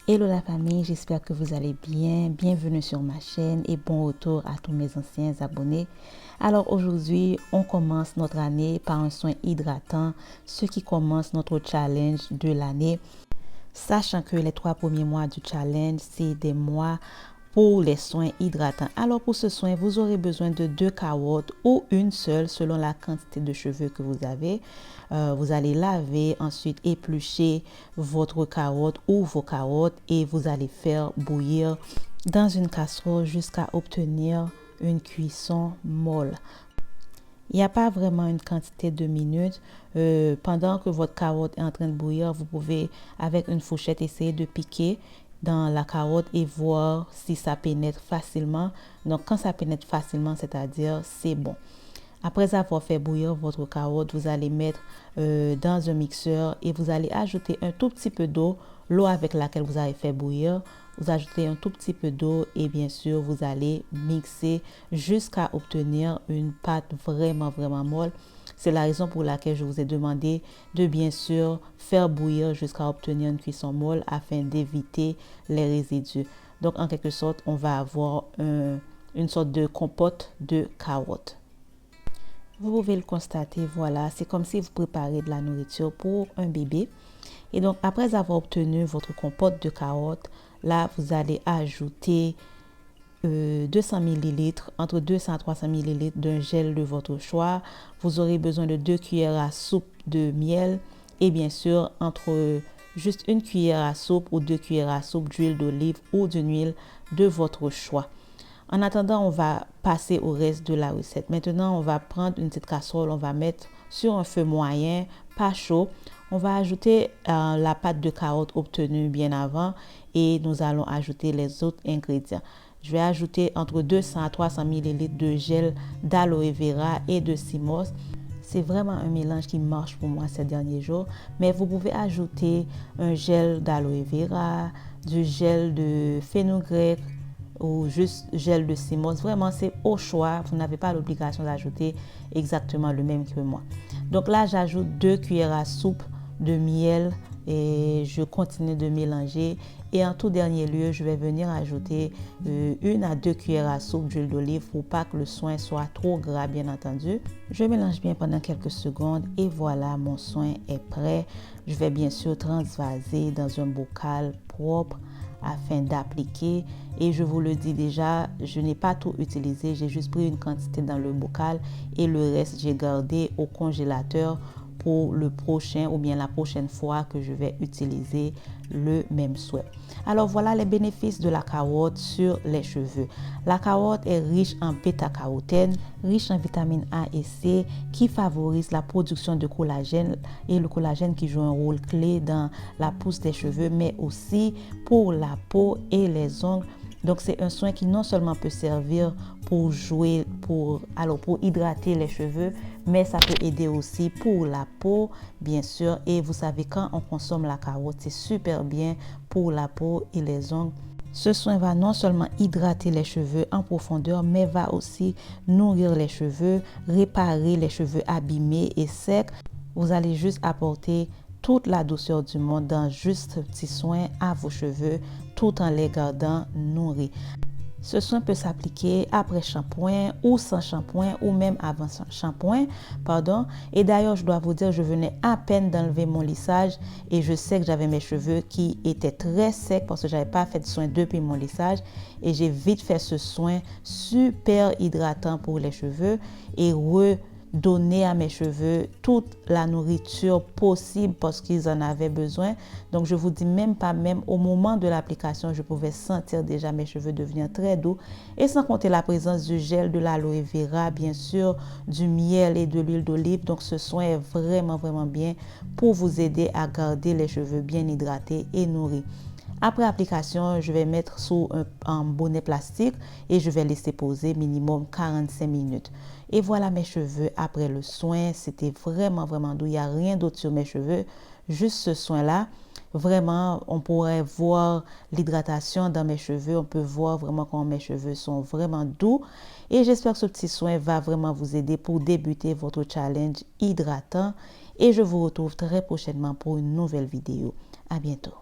Hello la famille, j'espère que vous allez bien. Bienvenue sur ma chaîne et bon retour à tous mes anciens abonnés. Alors aujourd'hui, on commence notre année par un soin hydratant, ce qui commence notre challenge de l'année. Sachant que les 3 premiers mois du challenge, c'est des mois pour les soins hydratants. Alors pour ce soin, vous aurez besoin de 2 carottes ou une seule selon la quantité de cheveux que vous avez. Vous allez laver, ensuite éplucher votre carotte ou vos carottes et vous allez faire bouillir dans une casserole jusqu'à obtenir une cuisson molle. Il n'y a pas vraiment une quantité de minutes. Pendant que votre carotte est en train de bouillir, vous pouvez, avec une fourchette, essayer de piquer dans la carotte et voir si ça pénètre facilement. Donc, quand ça pénètre facilement, c'est-à-dire c'est bon. Après avoir fait bouillir votre carotte, vous allez mettre dans un mixeur et vous allez ajouter un tout petit peu d'eau, l'eau avec laquelle vous avez fait bouillir. Vous ajoutez un tout petit peu d'eau et bien sûr, vous allez mixer jusqu'à obtenir une pâte vraiment molle. C'est la raison pour laquelle je vous ai demandé de bien sûr faire bouillir jusqu'à obtenir une cuisson molle afin d'éviter les résidus. Donc, en quelque sorte, on va avoir une sorte de compote de carottes. Vous pouvez le constater, voilà, c'est comme si vous préparez de la nourriture pour un bébé. Et donc, après avoir obtenu votre compote de carottes, là, vous allez ajouter 200 ml, entre 200 à 300 ml d'un gel de votre choix. Vous aurez besoin de 2 cuillères à soupe de miel et bien sûr, entre juste une cuillère à soupe ou 2 cuillères à soupe d'huile d'olive ou d'une huile de votre choix. En attendant, on va passer au reste de la recette. Maintenant, on va prendre une petite casserole, on va mettre sur un feu moyen, pas chaud. On va ajouter la pâte de carotte obtenue bien avant et nous allons ajouter les autres ingrédients. Je vais ajouter entre 200 à 300 ml de gel d'aloe vera et de cimose. C'est vraiment un mélange qui marche pour moi ces derniers jours. Mais vous pouvez ajouter un gel d'aloe vera, du gel de fenugrec, ou juste gel de cimose. Vraiment, c'est au choix. Vous n'avez pas l'obligation d'ajouter exactement le même que moi. Donc là, j'ajoute 2 cuillères à soupe de miel et je continue de mélanger. Et en tout dernier lieu, je vais venir ajouter 1 à 2 cuillères à soupe d'huile d'olive pour pas que le soin soit trop gras, bien entendu. Je mélange bien pendant quelques secondes et voilà, mon soin est prêt. Je vais bien sûr transvaser dans un bocal propre afin d'appliquer. Et je vous le dis déjà, je n'ai pas tout utilisé, j'ai juste pris une quantité dans le bocal et le reste j'ai gardé au congélateur pour le prochain ou bien la prochaine fois que je vais utiliser le même soin. Alors voilà les bénéfices de la carotte sur les cheveux. La carotte est riche en bêta-carotène, riche en vitamines A et C qui favorisent la production de collagène et le collagène qui joue un rôle clé dans la pousse des cheveux mais aussi pour la peau et les ongles. Donc, c'est un soin qui non seulement peut servir pour hydrater les cheveux, mais ça peut aider aussi pour la peau, bien sûr. Et vous savez, quand on consomme la carotte, c'est super bien pour la peau et les ongles. Ce soin va non seulement hydrater les cheveux en profondeur, mais va aussi nourrir les cheveux, réparer les cheveux abîmés et secs. Vous allez juste apporter toute la douceur du monde dans juste un petit soin à vos cheveux tout en les gardant nourris. Ce soin peut s'appliquer après shampoing ou sans shampoing ou même avant shampoing, pardon. Et d'ailleurs, je dois vous dire, je venais à peine d'enlever mon lissage et je sais que j'avais mes cheveux qui étaient très secs parce que j'avais pas fait de soin depuis mon lissage et j'ai vite fait ce soin super hydratant pour les cheveux et donner à mes cheveux toute la nourriture possible parce qu'ils en avaient besoin. Donc, je vous dis même au moment de l'application, je pouvais sentir déjà mes cheveux devenir très doux et sans compter la présence du gel, de l'aloe vera, bien sûr, du miel et de l'huile d'olive. Donc, ce soin est vraiment bien pour vous aider à garder les cheveux bien hydratés et nourris. Après application, je vais mettre sous un bonnet plastique et je vais laisser poser minimum 45 minutes. Et voilà mes cheveux après le soin. C'était vraiment doux. Il n'y a rien d'autre sur mes cheveux. Juste ce soin-là. Vraiment, on pourrait voir l'hydratation dans mes cheveux. On peut voir vraiment comment mes cheveux sont vraiment doux. Et j'espère que ce petit soin va vraiment vous aider pour débuter votre challenge hydratant. Et je vous retrouve très prochainement pour une nouvelle vidéo. À bientôt.